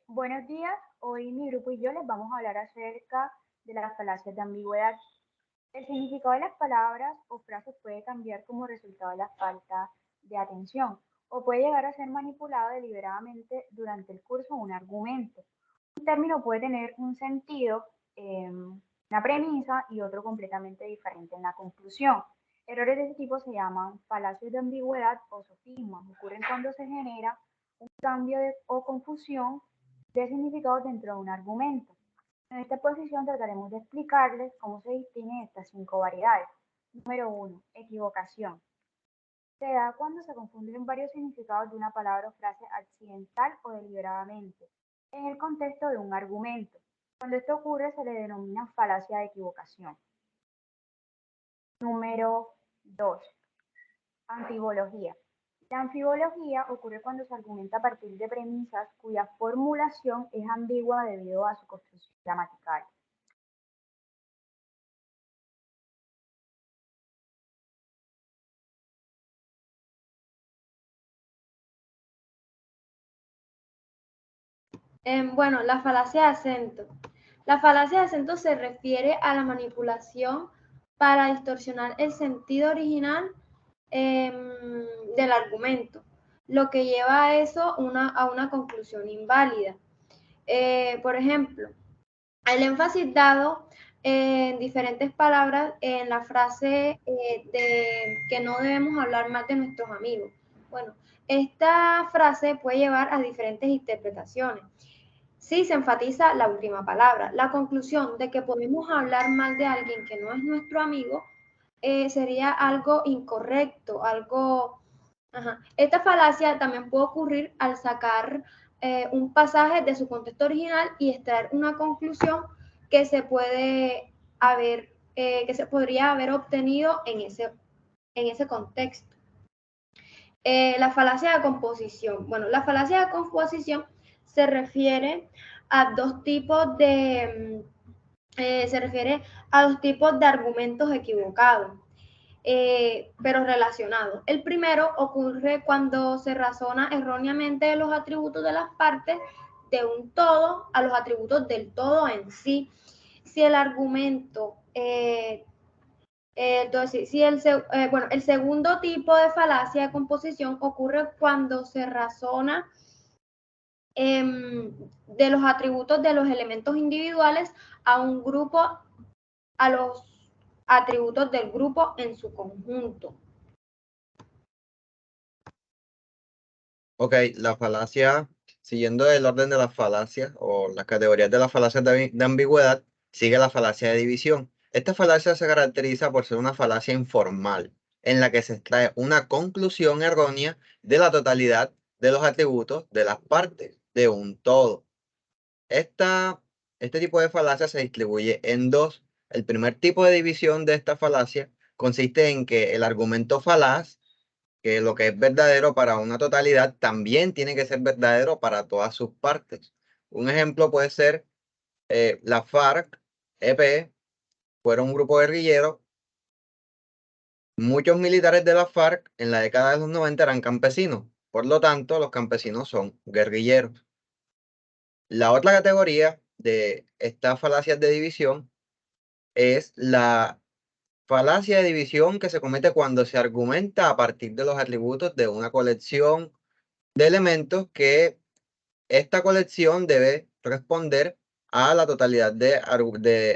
Buenos días, hoy mi grupo y yo les vamos a hablar acerca de las falacias de ambigüedad. El significado de las palabras o frases puede cambiar como resultado de la falta de atención o puede llegar a ser manipulado deliberadamente durante el curso de un argumento. Un término puede tener un sentido en la premisa y otro completamente diferente en la conclusión. Errores de este tipo se llaman falacias de ambigüedad o sofismas. Ocurren cuando se genera un cambio o confusión de significados dentro de un argumento. En esta exposición trataremos de explicarles cómo se distinguen estas 5 variedades. Número 1. Equivocación. Se da cuando se confunden varios significados de una palabra o frase accidental o deliberadamente en el contexto de un argumento. Cuando esto ocurre se le denomina falacia de equivocación. Número 2. Anfibología. La anfibología ocurre cuando se argumenta a partir de premisas cuya formulación es ambigua debido a su construcción gramatical. Bueno, la falacia de acento. La falacia de acento se refiere a la manipulación para distorsionar el sentido original del argumento, lo que lleva a eso a una conclusión inválida. Por ejemplo, el énfasis dado en diferentes palabras en la frase de que no debemos hablar más de nuestros amigos. Bueno, esta frase puede llevar a diferentes interpretaciones. Sí, se enfatiza la última palabra. La conclusión de que podemos hablar mal de alguien que no es nuestro amigo sería algo incorrecto, algo... Ajá. Esta falacia también puede ocurrir al sacar un pasaje de su contexto original y extraer una conclusión que se puede haber, que se podría haber obtenido en ese contexto. La falacia de composición. Bueno, la falacia de composición se refiere a dos tipos de argumentos equivocados, pero relacionados. El primero ocurre cuando se razona erróneamente de los atributos de las partes de un todo a los atributos del todo en sí. Si el argumento entonces, si el segundo tipo de falacia de composición ocurre cuando se razona de los atributos de los elementos individuales a un grupo, a los atributos del grupo en su conjunto. Ok, la falacia, siguiendo el orden de las falacias o las categorías de las falacias de ambigüedad, sigue la falacia de división. Esta falacia se caracteriza por ser una falacia informal, en la que se extrae una conclusión errónea de la totalidad de los atributos de las partes de un todo. Este tipo de falacia se distribuye en dos. El primer tipo de división de esta falacia consiste en que el argumento falaz, que lo que es verdadero para una totalidad también tiene que ser verdadero para todas sus partes. Un ejemplo puede ser la FARC-EP, fueron un grupo guerrillero. Muchos militares de la FARC en la década de los 90 eran campesinos, por lo tanto los campesinos son guerrilleros. La otra categoría de estas falacias de división es la falacia de división que se comete cuando se argumenta a partir de los atributos de una colección de elementos que esta colección debe responder a la totalidad de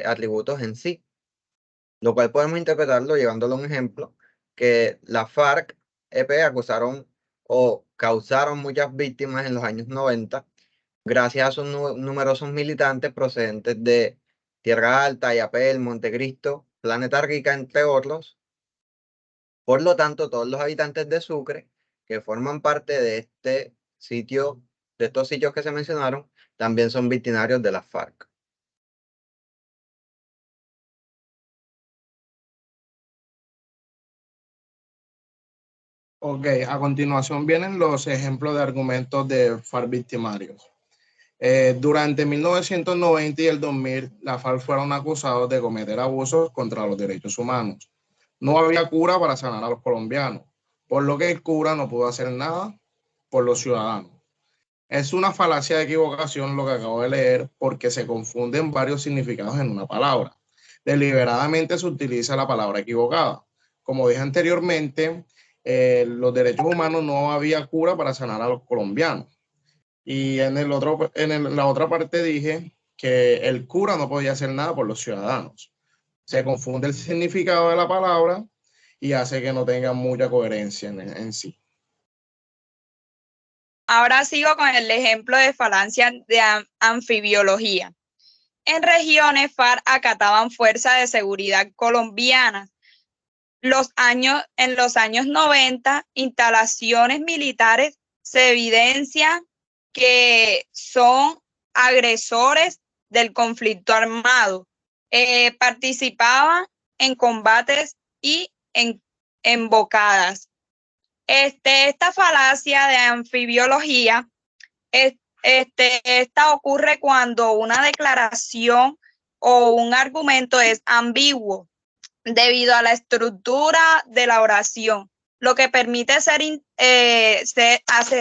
atributos en sí, lo cual podemos interpretarlo llevándolo a un ejemplo, que la FARC-EP acusaron o causaron muchas víctimas en los años 90 gracias a sus numerosos militantes procedentes de Tierra Alta, Yapel, Montecristo, Planeta Rica, entre otros. Por lo tanto, todos los habitantes de Sucre que forman parte de este sitio, de estos sitios que se mencionaron, también son victimarios de las FARC. Ok, a continuación vienen los ejemplos de argumentos de FARC victimarios. Durante 1990 y el 2000, la FARC fueron acusados de cometer abusos contra los derechos humanos. No había cura para sanar a los colombianos, por lo que el cura no pudo hacer nada por los ciudadanos. Es una falacia de equivocación lo que acabo de leer porque se confunden varios significados en una palabra. Deliberadamente se utiliza la palabra equivocada. Como dije anteriormente, los derechos humanos no había cura para sanar a los colombianos. Y la otra parte dije que el cura no podía hacer nada por los ciudadanos. Se confunde el significado de la palabra y hace que no tenga mucha coherencia en sí. Ahora sigo con el ejemplo de falacia de anfibiología. En regiones FARC acataban fuerzas de seguridad colombianas. En los años 90, instalaciones militares se evidencian que son agresores del conflicto armado. Participaban en combates y en embocadas. Esta falacia de anfibiología, esta ocurre cuando una declaración o un argumento es ambiguo debido a la estructura de la oración, lo que permite hacer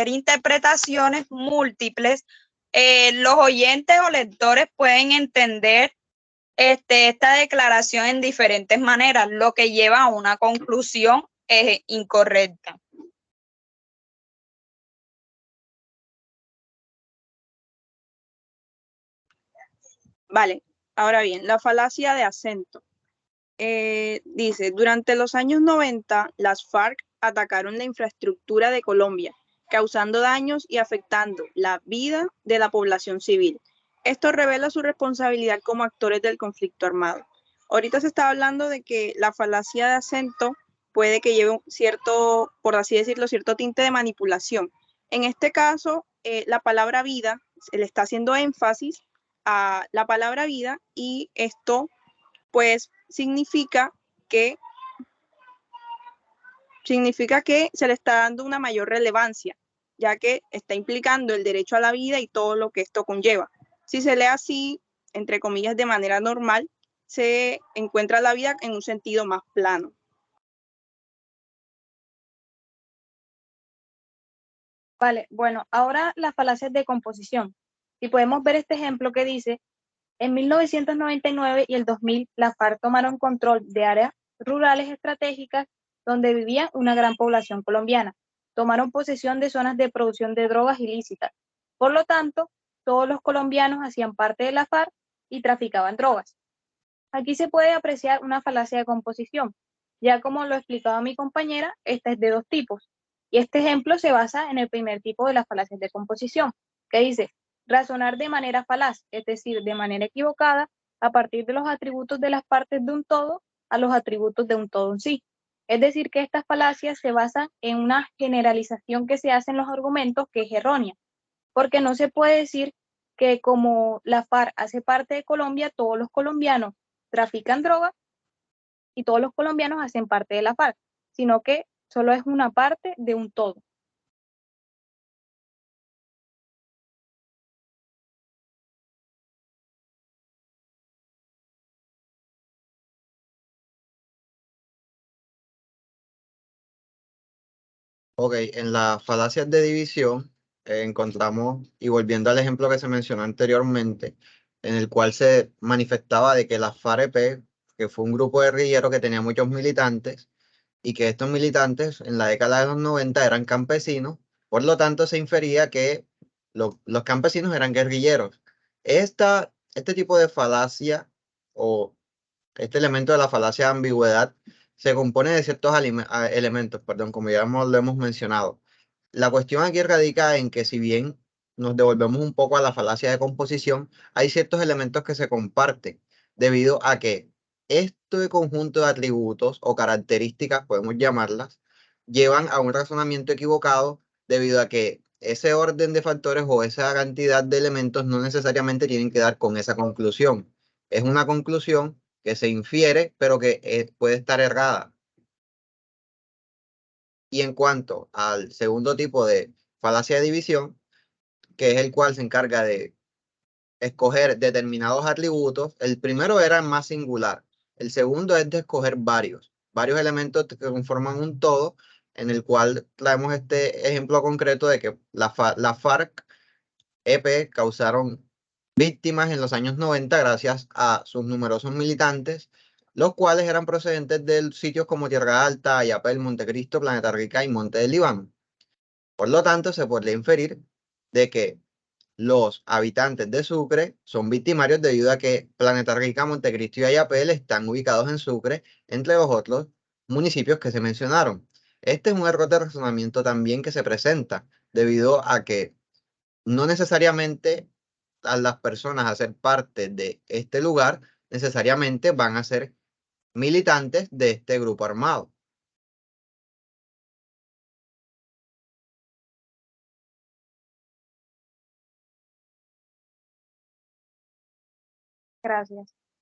interpretaciones múltiples. Los oyentes o lectores pueden entender esta declaración en diferentes maneras, lo que lleva a una conclusión incorrecta. Vale, ahora bien, la falacia de acento. Dice, durante los años 90, las FARC atacaron la infraestructura de Colombia, causando daños y afectando la vida de la población civil. Esto revela su responsabilidad como actores del conflicto armado. Ahorita se está hablando de que la falacia de acento puede que lleve un cierto, por así decirlo, cierto tinte de manipulación. En este caso, la palabra vida, se le está haciendo énfasis a la palabra vida y esto pues significa que se le está dando una mayor relevancia, ya que está implicando el derecho a la vida y todo lo que esto conlleva. Si se lee así, entre comillas, de manera normal, se encuentra la vida en un sentido más plano. Vale, bueno, ahora las falacias de composición. Y podemos ver este ejemplo que dice, en 1999 y el 2000, las FARC tomaron control de áreas rurales estratégicas donde vivía una gran población colombiana. Tomaron posesión de zonas de producción de drogas ilícitas. Por lo tanto, todos los colombianos hacían parte de la FARC y traficaban drogas. Aquí se puede apreciar una falacia de composición. Ya como lo explicaba mi compañera, esta es de dos tipos. Y este ejemplo se basa en el primer tipo de las falacias de composición, que dice, razonar de manera falaz, es decir, de manera equivocada, a partir de los atributos de las partes de un todo a los atributos de un todo en sí. Es decir, que estas falacias se basan en una generalización que se hace en los argumentos que es errónea, porque no se puede decir que como la FARC hace parte de Colombia, todos los colombianos trafican droga y todos los colombianos hacen parte de la FARC, sino que solo es una parte de un todo. Ok, en las falacias de división encontramos, y volviendo al ejemplo que se mencionó anteriormente, en el cual se manifestaba de que la FAREP, que fue un grupo guerrillero que tenía muchos militantes, y que estos militantes en la década de los 90 eran campesinos, por lo tanto se infería que los campesinos eran guerrilleros. Este tipo de falacia o este elemento de la falacia de ambigüedad se compone de ciertos elementos, como ya lo hemos mencionado. La cuestión aquí radica en que si bien nos devolvemos un poco a la falacia de composición, hay ciertos elementos que se comparten, debido a que este conjunto de atributos o características, podemos llamarlas, llevan a un razonamiento equivocado debido a que ese orden de factores o esa cantidad de elementos no necesariamente tienen que dar con esa conclusión. Es una conclusión que se infiere, pero que puede estar errada. Y en cuanto al segundo tipo de falacia de división, que es el cual se encarga de escoger determinados atributos, el primero era más singular, el segundo es de escoger varios elementos que conforman un todo, en el cual traemos este ejemplo concreto de que la FARC EP causaron víctimas en los años 90 gracias a sus numerosos militantes, los cuales eran procedentes de sitios como Tierra Alta, Ayapel, Montecristo, Planeta Rica y Monte del Líbano. Por lo tanto, se podría inferir de que los habitantes de Sucre son victimarios debido a que Planeta Rica, Montecristo y Ayapel están ubicados en Sucre, entre los otros municipios que se mencionaron. Este es un error de razonamiento también que se presenta debido a que no necesariamente a las personas a ser parte de este lugar necesariamente van a ser militantes de este grupo armado. Gracias.